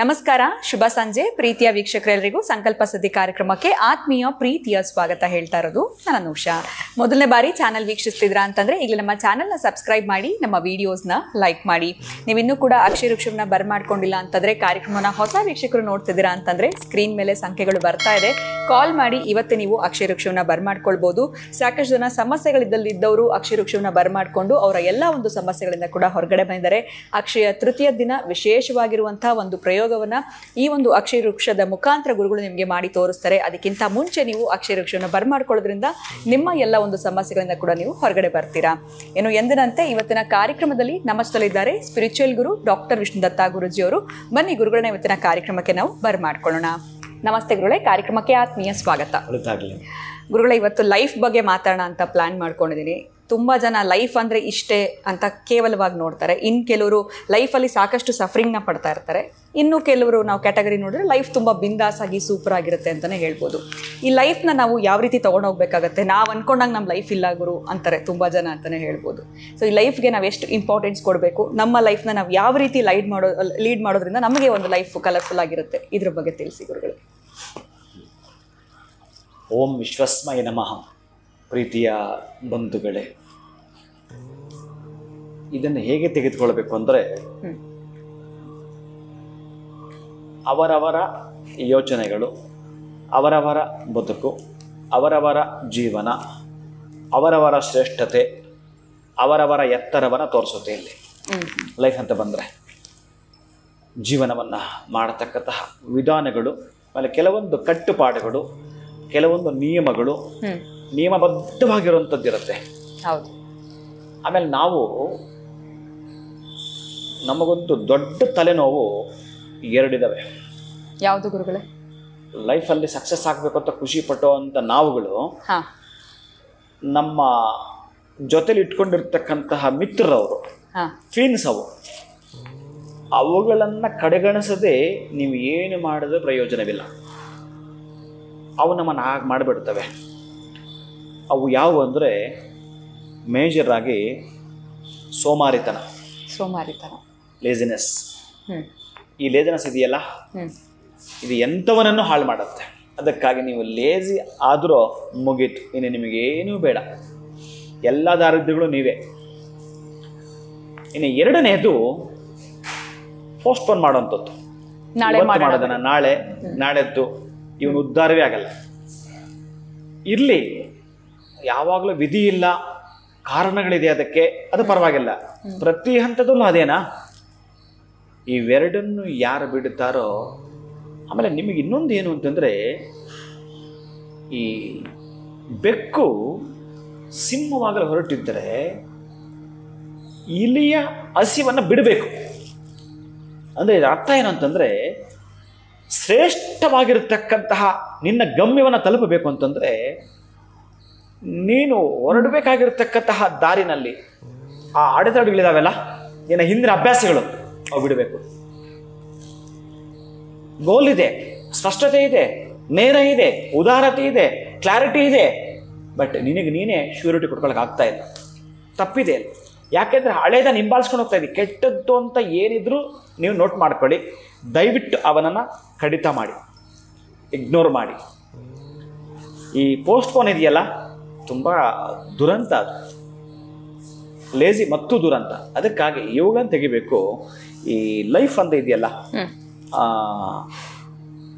ನಮಸ್ಕಾರ, ಶುಭ ಸಂಜೆ ಪ್ರೀತಿಯ ವೀಕ್ಷಕರೆಲ್ಲರಿಗೂ ಸಂಕಲ್ಪ ಸುದ್ದಿ ಕಾರ್ಯಕ್ರಮಕ್ಕೆ ಆತ್ಮೀಯ ಪ್ರೀತಿಯ ಸ್ವಾಗತ ಹೇಳ್ತಾ ಇರೋದು ನಾನು ಅನುಷಾ. ಮೊದಲನೇ ಬಾರಿ ಚಾನಲ್ ವೀಕ್ಷಿಸ್ತಿದ್ರಾ ಅಂತಂದ್ರೆ ಈಗಲೇ ನಮ್ಮ ಚಾನಲ್ನ ಸಬ್ಸ್ಕ್ರೈಬ್ ಮಾಡಿ, ನಮ್ಮ ವಿಡಿಯೋಸ್ನ ಲೈಕ್ ಮಾಡಿ. ನೀವಿನ್ನೂ ಕೂಡ ಅಕ್ಷರ ವೃಕ್ಷವನ್ನ ಬರ್ಮಾಡ್ಕೊಂಡಿಲ್ಲ ಅಂತಂದ್ರೆ, ಕಾರ್ಯಕ್ರಮನ ಹೊಸ ವೀಕ್ಷಕರು ನೋಡ್ತಿದ್ದೀರಾ ಅಂತಂದ್ರೆ ಸ್ಕ್ರೀನ್ ಮೇಲೆ ಸಂಖ್ಯೆಗಳು ಬರ್ತಾ ಇದೆ, ಕಾಲ್ ಮಾಡಿ ಇವತ್ತೇ ನೀವು ಅಕ್ಷರ ವೃಕ್ಷವನ್ನ ಬರ್ಮಾಡ್ಕೊಳ್ಬಹುದು. ಸಾಕಷ್ಟು ಜನ ಸಮಸ್ಯೆಗಳಿದ್ದವರು ಅಕ್ಷರ ವೃಕ್ಷವನ್ನ ಬರ್ಮಾಡ್ಕೊಂಡು ಅವರ ಎಲ್ಲ ಒಂದು ಸಮಸ್ಯೆಗಳಿಂದ ಕೂಡ ಹೊರಗಡೆ ಬಂದಿದ್ದಾರೆ. ಅಕ್ಷಯ ತೃತೀಯ ದಿನ ವಿಶೇಷವಾಗಿರುವಂತಹ ಒಂದು ಪ್ರಯೋಗವನ್ನ ಈ ಒಂದು ಅಕ್ಷಯ ವೃಕ್ಷದ ಮುಖಾಂತರ ಗುರುಗಳು ನಿಮಗೆ ಮಾಡಿ ತೋರಿಸ್ತಾರೆ. ಅದಕ್ಕಿಂತ ಮುಂಚೆ ನೀವು ಅಕ್ಷಯ ವೃಕ್ಷವನ್ನು ಬರ್ಮಾಡ್ಕೊಳ್ಳೋದ್ರಿಂದ ನಿಮ್ಮ ಎಲ್ಲ ಒಂದು ಸಮಸ್ಯೆಗಳಿಂದ ಕೂಡ ನೀವು ಹೊರಗಡೆ ಬರ್ತೀರಾ. ಏನು ಎಂದಿನಂತೆ ಇವತ್ತಿನ ಕಾರ್ಯಕ್ರಮದಲ್ಲಿ ನಮ್ಮ ಜೊತೆ ಇದ್ದಾರೆ ಸ್ಪಿರಿಚುವಲ್ ಗುರು ಡಾಕ್ಟರ್ ವಿಷ್ಣುದತ್ತ ಗುರುಜಿ ಅವರು. ಬನ್ನಿ ಗುರುಗಳನ್ನ ಇವತ್ತಿನ ಕಾರ್ಯಕ್ರಮಕ್ಕೆ ನಾವು ಬರ್ಮಾಡ್ಕೊಳ್ಳೋಣ. ನಮಸ್ತೆ ಗುರುಗಳೇ, ಕಾರ್ಯಕ್ರಮಕ್ಕೆ ಆತ್ಮೀಯ ಸ್ವಾಗತ. ಗುರುಗಳೇ, ಇವತ್ತು ಲೈಫ್ ಬಗ್ಗೆ ಮಾತಾಡೋಣ ಅಂತ ಪ್ಲಾನ್ ಮಾಡ್ಕೊಂಡಿದ್ದೀನಿ. ತುಂಬ ಜನ ಲೈಫ್ ಅಂದರೆ ಇಷ್ಟೇ ಅಂತ ಕೇವಲವಾಗಿ ನೋಡ್ತಾರೆ. ಇನ್ನು ಕೆಲವರು ಲೈಫಲ್ಲಿ ಸಾಕಷ್ಟು ಸಫರಿಂಗ್ನ ಪಡ್ತಾ ಇರ್ತಾರೆ. ಇನ್ನು ಕೆಲವರು ನಾವು ಕ್ಯಾಟಗರಿ ನೋಡಿದ್ರೆ ಲೈಫ್ ತುಂಬ ಬಿಂದಾಸ್ ಆಗಿ ಸೂಪರ್ ಆಗಿರುತ್ತೆ ಅಂತಲೇ ಹೇಳ್ಬೋದು. ಈ ಲೈಫ್ನ ನಾವು ಯಾವ ರೀತಿ ತೊಗೊಂಡೋಗ್ಬೇಕಾಗತ್ತೆ, ನಾವು ಅಂದ್ಕೊಂಡಂಗೆ ನಮ್ಮ ಲೈಫ್ ಇಲ್ಲ ಗುರು ಅಂತಾರೆ ತುಂಬ ಜನ ಅಂತಲೇ ಹೇಳ್ಬೋದು. ಸೊ ಈ ಲೈಫ್ಗೆ ನಾವು ಎಷ್ಟು ಇಂಪಾರ್ಟೆನ್ಸ್ ಕೊಡಬೇಕು, ನಮ್ಮ ಲೈಫ್ನ ನಾವು ಯಾವ ರೀತಿ ಲೀಡ್ ಮಾಡೋದ್ರಿಂದ ನಮಗೆ ಒಂದು ಲೈಫ್ ಕಲರ್ಫುಲ್ ಆಗಿರುತ್ತೆ, ಇದ್ರ ಬಗ್ಗೆ ತಿಳಿಸಿ ಗುರುಗಳು. ಓಂ ವಿಶ್ವಸ್ಮಯ ನಮಃ. ಪ್ರೀತಿಯ ಬಂಧುಗಳೇ, ಇದನ್ನು ಹೇಗೆ ತೆಗೆದುಕೊಳ್ಬೇಕು ಅಂದರೆ, ಅವರವರ ಯೋಚನೆಗಳು, ಅವರವರ ಬದುಕು, ಅವರವರ ಜೀವನ, ಅವರವರ ಶ್ರೇಷ್ಠತೆ, ಅವರವರ ಎತ್ತರವನ್ನು ತೋರಿಸುತ್ತೆ. ಇಲ್ಲಿ ಲೈಫ್ ಅಂತ ಬಂದರೆ ಜೀವನವನ್ನು ಮಾಡತಕ್ಕಂತಹ ವಿಧಾನಗಳು, ಆಮೇಲೆ ಕೆಲವೊಂದು ಕಟ್ಟುಪಾಡುಗಳು, ಕೆಲವೊಂದು ನಿಯಮಗಳು ನಿಯಮಬದ್ಧವಾಗಿರುವಂಥದ್ದು ಇರುತ್ತೆ. ಹೌದು. ಆಮೇಲೆ ನಮಗೊಂದು ದೊಡ್ಡ ತಲೆನೋವು ಎರಡಿದ್ದಾವೆ. ಯಾವುದು ಗುರುಗಳೇ? ಲೈಫಲ್ಲಿ ಸಕ್ಸಸ್ ಆಗಬೇಕು ಅಂತ ಖುಷಿ ಪಟ್ಟುವಂಥ ನಾವುಗಳು, ನಮ್ಮ ಜೊತೆಲಿ ಇಟ್ಕೊಂಡಿರ್ತಕ್ಕಂತಹ ಮಿತ್ರರವರು, ಫೀನ್ಸ್ ಅವುಗಳನ್ನು ಕಡೆಗಣಿಸದೆ ನೀವು ಏನು ಮಾಡಿದ್ರೆ ಪ್ರಯೋಜನವಿಲ್ಲ. ಅವು ನಮ್ಮನ್ನು ಹಾಗೆ ಮಾಡಿಬಿಡ್ತವೆ. ಅವು ಯಾವುವು ಅಂದರೆ ಮೇಜರಾಗಿ ಸೋಮಾರಿತನ, ಲೇಜಿನೆಸ್. ಈ ಲೇಜಿನೆಸ್ ಇದೆಯಲ್ಲ, ಇದು ಎಂಥವನನ್ನು ಹಾಳು ಮಾಡುತ್ತೆ. ಅದಕ್ಕಾಗಿ ನೀವು ಲೇಜಿ ಆದರೂ ಮುಗೀತು, ಇನ್ನು ನಿಮಗೇನೂ ಬೇಡ, ಎಲ್ಲ ದಾರಿದ್ರ್ಯಗಳು ನೀವೇ. ಇನ್ನು ಎರಡನೇದು ಪೋಸ್ಟ್ಪೋನ್ ಮಾಡೋವಂಥದ್ದು. ಮಾಡೋದನ್ನ ನಾಳೆ, ನಾಳೆದ್ದು ಇವನು ಉದ್ಧಾರವೇ ಆಗಲ್ಲ. ಇರಲಿ, ಯಾವಾಗಲೂ ವಿಧಿ ಇಲ್ಲ, ಕಾರಣಗಳಿದೆ ಅದಕ್ಕೆ, ಅದು ಪರವಾಗಿಲ್ಲ. ಪ್ರತಿ ಹಂತದಲ್ಲೂ ಅದೇನಾ? ಇವೆರಡನ್ನು ಯಾರು ಬಿಡುತ್ತಾರೋ. ಆಮೇಲೆ ನಿಮಗೆ ಇನ್ನೊಂದು ಏನು ಅಂತಂದರೆ, ಈ ಬೆಕ್ಕು ಸಿಂಹವಾಗಲು ಹೊರಟಿದ್ದರೆ ಇಲಿಯ ಹಸಿವನ್ನು ಬಿಡಬೇಕು. ಅಂದರೆ ಇದರ ಅರ್ಥ ಏನು ಅಂತಂದರೆ, ಶ್ರೇಷ್ಠವಾಗಿರತಕ್ಕಂತಹ ನಿನ್ನ ಗಮ್ಯವನ್ನು ತಲುಪಬೇಕು ಅಂತಂದರೆ ನೀನು ಹೊರಡಬೇಕಾಗಿರ್ತಕ್ಕಂತಹ ದಾರಿನಲ್ಲಿ ಆ ಅಡೆತಡೆಗಳಿದಾವೆಲ್ಲ, ನಿನ್ನ ಹಿಂದಿನ ಅಭ್ಯಾಸಗಳು, ಅವು ಬಿಡಬೇಕು. ಗೋಲ್ ಇದೆ, ಸ್ಪಷ್ಟತೆ ಇದೆ, ನೇರ ಇದೆ, ಉದಾರತೆ ಇದೆ, ಕ್ಲಾರಿಟಿ ಇದೆ, ಬಟ್ ನಿನಗೆ ನೀನೇ ಶ್ಯೂರಿಟಿ ಕೊಟ್ಕೊಳ್ಳೋಕೆ ಆಗ್ತಾ ಇಲ್ಲ. ತಪ್ಪಿದೆ. ಯಾಕೆಂದರೆ ಹಳೇದನ್ನು ಹಿಂಬಾಲಿಸ್ಕೊಂಡು ಹೋಗ್ತಾ ಇದ್ದೀವಿ. ಕೆಟ್ಟದ್ದು ಅಂತ ಏನಿದ್ರು ನೀವು ನೋಟ್ ಮಾಡ್ಕೊಳ್ಳಿ. ದಯವಿಟ್ಟು ಅವನನ್ನು ಕಡಿತ ಮಾಡಿ, ಇಗ್ನೋರ್ ಮಾಡಿ. ಈ ಪೋಸ್ಟ್ಪೋನ್ ಇದೆಯಲ್ಲ, ತುಂಬ ದುರಂತ, ಅದು ಲೇಜಿ ಮತ್ತು ದುರಂತ. ಅದಕ್ಕಾಗಿ ಇವುಗಳನ್ನು ತೆಗಿಬೇಕು. ಈ ಲೈಫ್ ಅಂತ ಇದೆಯಲ್ಲ,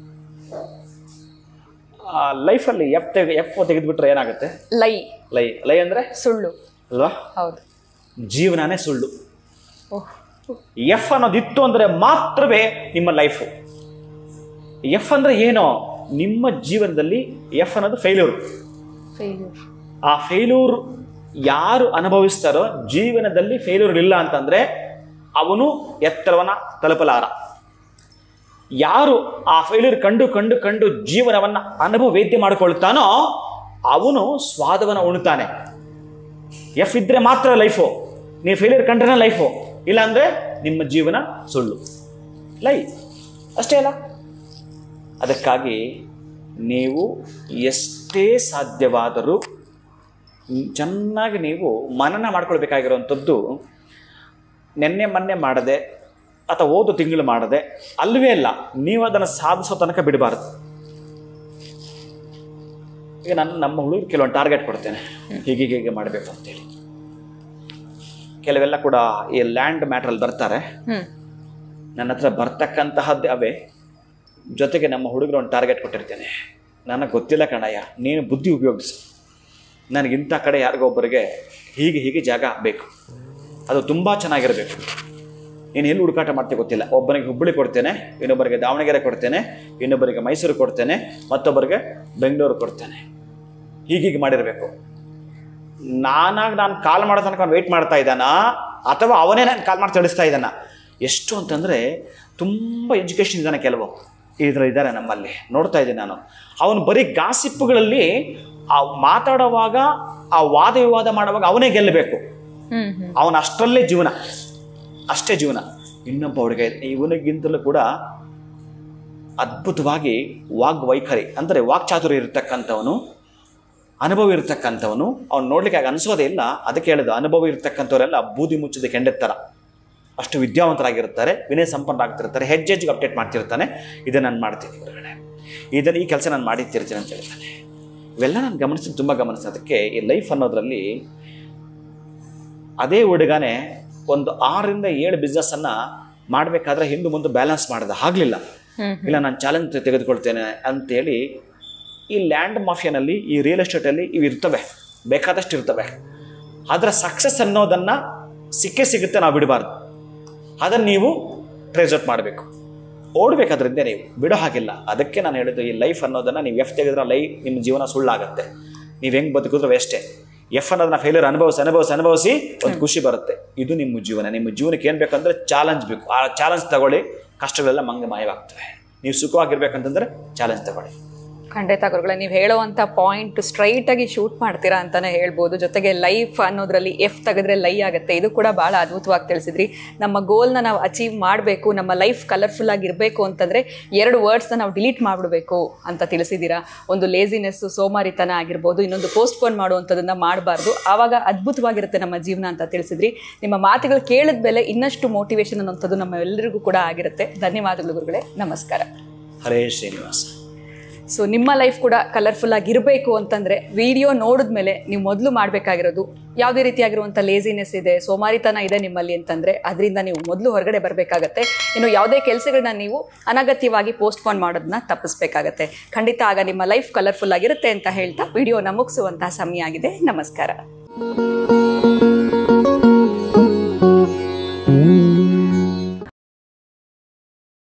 ಲೈಫಲ್ಲಿ ಎಫ್ ತೆಗೆದುಬಿಟ್ರೆ ಏನಾಗುತ್ತೆ? ಲೈ ಲೈ ಅಂದರೆ ಸುಳ್ಳು ಅಲ್ವಾ? ಹೌದು. ಜೀವನನೇ ಸುಳ್ಳು. ಎಫ್ ಅನ್ನೋದಿತ್ತು ಅಂದರೆ ಮಾತ್ರವೇ ನಿಮ್ಮ ಲೈಫು. ಎಫ್ ಅಂದರೆ ಏನೋ, ನಿಮ್ಮ ಜೀವನದಲ್ಲಿ ಎಫ್ ಅನ್ನೋದು ಫೇಲ್ಯೂರ್. ಆ ಫೇಲ್ಯೂರ್ ಯಾರು ಅನುಭವಿಸ್ತಾರೋ, ಜೀವನದಲ್ಲಿ ಫೇಲ್ಯೂರ್ ಇಲ್ಲ ಅಂತಂದರೆ ಅವನು ಎತ್ತರವನ್ನು ತಲುಪಲಾರ. ಯಾರು ಆ ಫೇಲ್ಯೂರ್ ಕಂಡು ಕಂಡು ಕಂಡು ಜೀವನವನ್ನು ಅನುಭವ ವೇದ್ಯ ಮಾಡಿಕೊಳ್ತಾನೋ ಅವನು ಸ್ವಾದವನ್ನು ಉಣ್ತಾನೆ. ಎಫ್ ಇದ್ದರೆ ಮಾತ್ರ ಲೈಫು. ನೀವು ಫೇಲ್ಯೂರ್ ಕಂಡ್ರೆ ಲೈಫು, ಇಲ್ಲಾಂದರೆ ನಿಮ್ಮ ಜೀವನ ಸುಳ್ಳು. ಅಷ್ಟೇ ಅಲ್ಲ. ಅದಕ್ಕಾಗಿ ನೀವು ಎಷ್ಟೇ ಸಾಧ್ಯವಾದರೂ ಚೆನ್ನಾಗಿ ನೀವು ಮನನ ಮಾಡ್ಕೊಳ್ಬೇಕಾಗಿರೋವಂಥದ್ದು ನೆನ್ನೆ ಮೊನ್ನೆ ಮಾಡದೆ ಅಥವಾ ಓದು ತಿಂಗಳು ಮಾಡದೆ ಅಲ್ವೇ ಅಲ್ಲ, ನೀವು ಅದನ್ನು ಸಾಧಿಸೋ ತನಕ ಬಿಡಬಾರ್ದು. ಈಗ ನಾನು ನಮ್ಮ ಹುಡುಗರು ಕೆಲವೊಂದು ಟಾರ್ಗೆಟ್ ಕೊಡ್ತೇನೆ, ಹೀಗೆ ಮಾಡಬೇಕು ಅಂತೇಳಿ. ಕೆಲವೆಲ್ಲ ಕೂಡ ಈ ಲ್ಯಾಂಡ್ ಮ್ಯಾಟ್ರಲ್ಲಿ ಬರ್ತಾರೆ, ನನ್ನ ಹತ್ರ ಬರ್ತಕ್ಕಂತಹದ್ದೇ ಅವೇ. ಜೊತೆಗೆ ನಮ್ಮ ಹುಡುಗರು ಒಂದು ಟಾರ್ಗೆಟ್ ಕೊಟ್ಟಿರ್ತೇನೆ, ನನಗೆ ಗೊತ್ತಿಲ್ಲ ಕಣಯ್ಯ, ನೀನು ಬುದ್ಧಿ ಉಪಯೋಗಿಸು, ನನಗಿಂಥ ಕಡೆ ಯಾರಿಗೊಬ್ಬರಿಗೆ ಹೀಗೆ ಜಾಗ ಬೇಕು, ಅದು ತುಂಬ ಚೆನ್ನಾಗಿರಬೇಕು, ನೀನು ಎಲ್ಲಿ ಹುಡುಕಾಟ ಮಾಡ್ತೀವಿ ಗೊತ್ತಿಲ್ಲ. ಒಬ್ಬನಿಗೆ ಹುಬ್ಬಳ್ಳಿ ಕೊಡ್ತೇನೆ, ಇನ್ನೊಬ್ಬರಿಗೆ ದಾವಣಗೆರೆ ಕೊಡ್ತೇನೆ, ಇನ್ನೊಬ್ಬರಿಗೆ ಮೈಸೂರು ಕೊಡ್ತೇನೆ, ಮತ್ತೊಬ್ಬರಿಗೆ ಬೆಂಗಳೂರು ಕೊಡ್ತೇನೆ. ಹೀಗೆ ಮಾಡಿರಬೇಕು. ನಾನು ಕಾಲ್ ಮಾಡೋ ತನಕ ಅವ್ನು ವೆಯ್ಟ್ ಮಾಡ್ತಾ ಇದ್ದಾನಾ ಅಥವಾ ಅವನೇ ನಾನು ಕಾಲ್ ಮಾಡಿ ತಿಳಿಸ್ತಾ ಇದ್ದಾನ? ಎಷ್ಟು ಅಂತಂದರೆ ತುಂಬ ಎಜುಕೇಷನ್ ಇದ್ದಾನೆ, ಕೆಲವು ಇದ್ದಾರೆ ನಮ್ಮಲ್ಲಿ, ನೋಡ್ತಾ ಇದ್ದೀನಿ ನಾನು. ಅವನು ಬರೀ ಗಾಸಿಪ್ಪುಗಳಲ್ಲಿ ಆ ಮಾತಾಡುವಾಗ, ಆ ವಾದ ವಿವಾದ ಮಾಡುವಾಗ ಅವನೇ ಗೆಲ್ಲಬೇಕು. ಅವನ ಅಷ್ಟರಲ್ಲೇ ಜೀವನ, ಅಷ್ಟೇ ಜೀವನ. ಇನ್ನೊಬ್ಬ ಹುಡುಗ ಇವನಿಗಿಂತಲೂ ಕೂಡ ಅದ್ಭುತವಾಗಿ ವಾಗ್ವೈಖರಿ ಅಂದರೆ ವಾಕ್ಚಾತುರ್ಯ ಇರತಕ್ಕಂಥವನು, ಅನುಭವ ಇರತಕ್ಕಂಥವನು. ಅವ್ನು ನೋಡ್ಲಿಕ್ಕೆ ಅನಿಸೋದೇ ಇಲ್ಲ. ಅದಕ್ಕೆ ಹೇಳಿದ, ಅನುಭವ ಇರತಕ್ಕಂಥವರೆಲ್ಲ ಬೂದಿ ಮುಚ್ಚಿದ ಕೆಂಡೆತ್ತರ, ಅಷ್ಟು ವಿದ್ಯಾವಂತರಾಗಿರ್ತಾರೆ, ವಿನಯ ಸಂಪನ್ನರಾಗ್ತಿರ್ತಾರೆ, ಹೆಜ್ಜೆಗೆ ಅಪ್ಡೇಟ್ ಮಾಡ್ತಿರ್ತಾನೆ. ಇದನ್ನು ನಾನು ಮಾಡ್ತೀನಿ ಹೊರಗಡೆ, ಈ ಕೆಲಸ ನಾನು ಮಾಡಿರ್ತೀನಿ ಅಂತ ಹೇಳ್ತಾನೆ. ಇವೆಲ್ಲ ನಾನು ಗಮನಿಸಿದ್ದು, ತುಂಬ ಗಮನಿಸೋದಕ್ಕೆ ಈ ಲೈಫ್ ಅನ್ನೋದ್ರಲ್ಲಿ ಅದೇ ಹುಡುಗನೇ ಒಂದು 6 ರಿಂದ 7 ಬಿಸ್ನೆಸ್ಸನ್ನು ಮಾಡಬೇಕಾದ್ರೆ ಹಿಂದೆ ಮುಂದೆ ಬ್ಯಾಲೆನ್ಸ್ ಮಾಡಿದ ಆಗಲಿಲ್ಲ. ಇಲ್ಲ, ನಾನು ಚಾಲೆಂಜ್ ತೆಗೆದುಕೊಳ್ತೇನೆ ಅಂತೇಳಿ ಈ ಲ್ಯಾಂಡ್ ಮಾಫಿಯಾನಲ್ಲಿ, ಈ ರಿಯಲ್ ಎಸ್ಟೇಟಲ್ಲಿ ಇವು ಇರ್ತವೆ, ಬೇಕಾದಷ್ಟು ಇರ್ತವೆ. ಅದರ ಸಕ್ಸಸ್ ಅನ್ನೋದನ್ನು ಸಿಗುತ್ತೆ, ನಾವು ಬಿಡಬಾರ್ದು. ಅದನ್ನು ನೀವು ಟ್ರೇಸ್ ಔಟ್ ಮಾಡಬೇಕು, ಓಡಬೇಕಾದ್ರಿಂದ ನೀವು ಬಿಡೋ ಹಾಗಿಲ್ಲ. ಅದಕ್ಕೆ ನಾನು ಹೇಳಿದ್ದು, ಈ ಲೈಫ್ ಅನ್ನೋದನ್ನು ನೀವು ಎಫ್ ತೆಗೆದ್ರೆ ನಿಮ್ಮ ಜೀವನ ಸುಳ್ಳಾಗುತ್ತೆ. ನೀವು ಹೆಂಗೆ ಬದುಕಿದ್ರೆ ವೇಸ್ಟೇ. ಎಫ್ ಅನ್ನೋದನ್ನ ಫೇಲ್ಯೂರ್ ಅನುಭವಿಸಿ ಒಂದು ಖುಷಿ ಬರುತ್ತೆ. ಇದು ನಿಮ್ಮ ಜೀವನ. ನಿಮ್ಮ ಜೀವನಕ್ಕೆ ಏನು ಬೇಕಂದ್ರೆ ಚಾಲೆಂಜ್ ಬೇಕು. ಆ ಚಾಲೆಂಜ್ ತಗೊಳ್ಳಿ, ಕಷ್ಟಗಳೆಲ್ಲ ಮಾಯವಾಗ್ತವೆ. ನೀವು ಸುಖವಾಗಿರ್ಬೇಕಂತಂದ್ರೆ ಚಾಲೆಂಜ್ ತಗೊಳ್ಳಿ. ಖಂಡಿತ ಗುರುಗಳೇ, ನೀವು ಹೇಳೋವಂಥ ಪಾಯಿಂಟ್ ಸ್ಟ್ರೈಟಾಗಿ ಶೂಟ್ ಮಾಡ್ತೀರಾ ಅಂತಲೇ ಹೇಳ್ಬೋದು. ಜೊತೆಗೆ ಲೈಫ್ ಅನ್ನೋದ್ರಲ್ಲಿ ಎಫ್ ತೆಗೆದ್ರೆ ಲೈ ಆಗುತ್ತೆ, ಇದು ಕೂಡ ಭಾಳ ಅದ್ಭುತವಾಗಿ ತಿಳಿಸಿದ್ರಿ. ನಮ್ಮ ಗೋಲ್ನ ನಾವು ಅಚೀವ್ ಮಾಡಬೇಕು, ನಮ್ಮ ಲೈಫ್ ಕಲರ್ಫುಲ್ ಆಗಿರಬೇಕು ಅಂತಂದರೆ 2 ವರ್ಡ್ಸ್ನ ನಾವು ಡಿಲೀಟ್ ಮಾಡಿಬಿಡಬೇಕು ಅಂತ ತಿಳಿಸಿದ್ದೀರಾ. ಒಂದು ಲೇಸಿನೆಸ್ಸು, ಸೋಮಾರಿತನ ಆಗಿರ್ಬೋದು, ಇನ್ನೊಂದು ಪೋಸ್ಟ್ಪೋನ್ ಮಾಡುವಂಥದ್ದನ್ನು ಮಾಡಬಾರ್ದು. ಆವಾಗ ಅದ್ಭುತವಾಗಿರುತ್ತೆ ನಮ್ಮ ಜೀವನ ಅಂತ ತಿಳಿಸಿದ್ರಿ. ನಿಮ್ಮ ಮಾತುಗಳು ಕೇಳಿದ ಮೇಲೆ ಇನ್ನಷ್ಟು ಮೋಟಿವೇಶನ್ ಅನ್ನೋಂಥದ್ದು ನಮ್ಮೆಲ್ಲರಿಗೂ ಕೂಡ ಆಗಿರುತ್ತೆ. ಧನ್ಯವಾದಗಳು ಗುರುಗಳೇ, ನಮಸ್ಕಾರ. ಹರೇ ಶ್ರೀನಿವಾಸ. ಸೊ ನಿಮ್ಮ ಲೈಫ್ ಕೂಡ ಕಲರ್ಫುಲ್ ಆಗಿರಬೇಕು ಅಂತಂದರೆ ವಿಡಿಯೋ ನೋಡಿದ್ಮೇಲೆ ನೀವು ಮೊದಲು ಮಾಡಬೇಕಾಗಿರೋದು, ಯಾವುದೇ ರೀತಿಯಾಗಿರುವಂಥ ಲೇಸಿನೆಸ್ ಇದೆ, ಸೋಮಾರಿತನ ಇದೆ ನಿಮ್ಮಲ್ಲಿ ಅಂತಂದರೆ ಅದರಿಂದ ನೀವು ಮೊದಲು ಹೊರಗಡೆ ಬರಬೇಕಾಗತ್ತೆ. ಇನ್ನು ಯಾವುದೇ ಕೆಲಸಗಳನ್ನ ನೀವು ಅನಗತ್ಯವಾಗಿ ಪೋಸ್ಟ್ಪೋನ್ ಮಾಡೋದನ್ನ ತಪ್ಪಿಸ್ಬೇಕಾಗತ್ತೆ. ಖಂಡಿತ ಆಗ ನಿಮ್ಮ ಲೈಫ್ ಕಲರ್ಫುಲ್ ಆಗಿರುತ್ತೆ ಅಂತ ಹೇಳ್ತಾ ವಿಡಿಯೋನ ಮುಗಿಸುವಂತಹ ಸಮಯ ಆಗಿದೆ. ನಮಸ್ಕಾರ.